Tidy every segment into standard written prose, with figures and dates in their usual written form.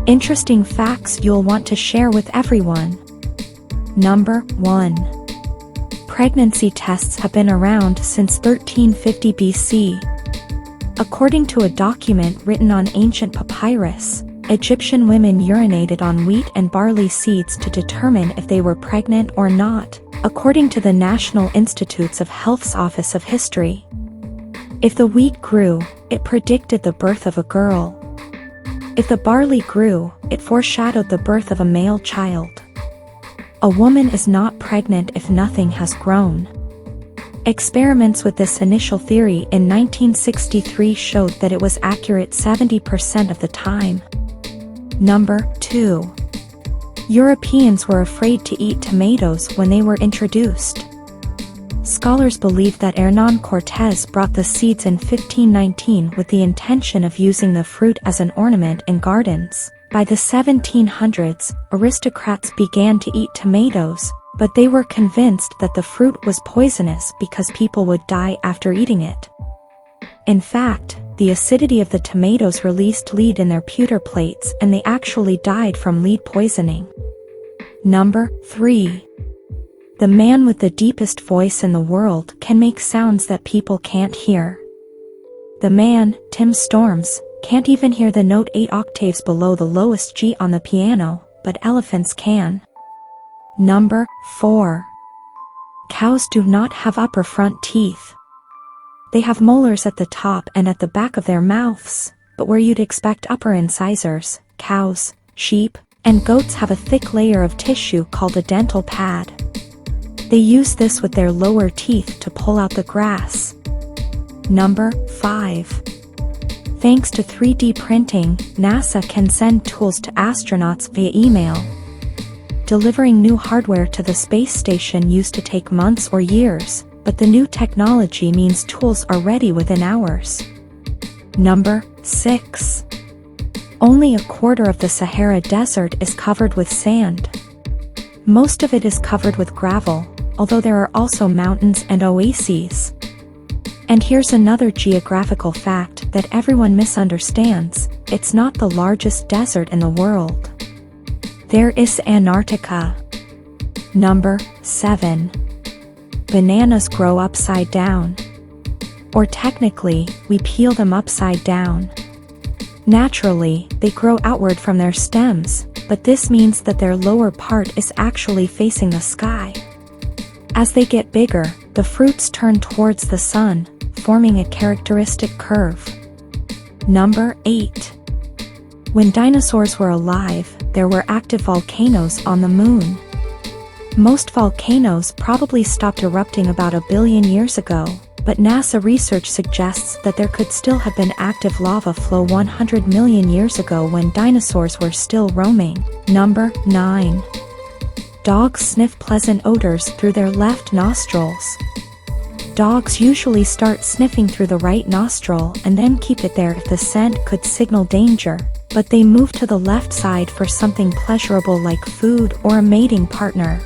Interesting facts you'll want to share with everyone. Number 1. Pregnancy tests have been around since 1350 BC. According to a document written on ancient papyrus, Egyptian women urinated on wheat and barley seeds to determine if they were pregnant or not, according to the National Institutes of Health's Office of History. If the wheat grew, it predicted the birth of a girl. If the barley grew, it foreshadowed the birth of a male child. A woman is not pregnant if nothing has grown. Experiments with this initial theory in 1963 showed that it was accurate 70% of the time. Number 2. Europeans were afraid to eat tomatoes when they were introduced. Scholars believe that Hernán Cortés brought the seeds in 1519 with the intention of using the fruit as an ornament in gardens. By the 1700s, aristocrats began to eat tomatoes, but they were convinced that the fruit was poisonous because people would die after eating it. In fact, the acidity of the tomatoes released lead in their pewter plates and they actually died from lead poisoning. Number 3. The man with the deepest voice in the world can make sounds that people can't hear. The man, Tim Storms, can't even hear the note 8 octaves below the lowest G on the piano, but elephants can. Number 4. Cows do not have upper front teeth. They have molars at the top and at the back of their mouths, but where you'd expect upper incisors, cows, sheep, and goats have a thick layer of tissue called a dental pad. They use this with their lower teeth to pull out the grass. Number 5. Thanks to 3D printing, NASA can send tools to astronauts via email. Delivering new hardware to the space station used to take months or years, but the new technology means tools are ready within hours. Number 6. Only a quarter of the Sahara Desert is covered with sand. Most of it is covered with gravel, although there are also mountains and oases. And here's another geographical fact that everyone misunderstands: it's not the largest desert in the world. There is Antarctica. Number 7. Bananas grow upside down. Or technically, we peel them upside down. Naturally, they grow outward from their stems, but this means that their lower part is actually facing the sky. As they get bigger, the fruits turn towards the sun, forming a characteristic curve. Number 8. When dinosaurs were alive, there were active volcanoes on the moon. Most volcanoes probably stopped erupting about 1 billion years ago, but NASA research suggests that there could still have been active lava flow 100 million years ago when dinosaurs were still roaming. Number 9. Dogs sniff pleasant odors through their left nostrils. Dogs usually start sniffing through the right nostril and then keep it there if the scent could signal danger, but they move to the left side for something pleasurable like food or a mating partner.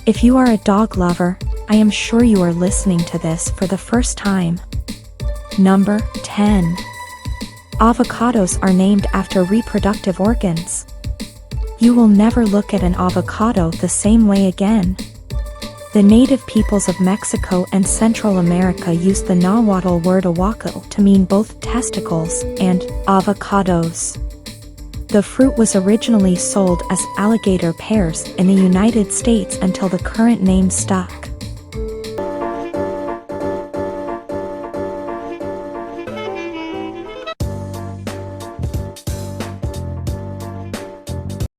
If you are a dog lover, I am sure you are listening to this for the first time. Number 10. Avocados are named after reproductive organs. You will never look at an avocado the same way again. The native peoples of Mexico and Central America used the Nahuatl word ahuaco to mean both testicles and avocados. The fruit was originally sold as alligator pears in the United States until the current name stuck.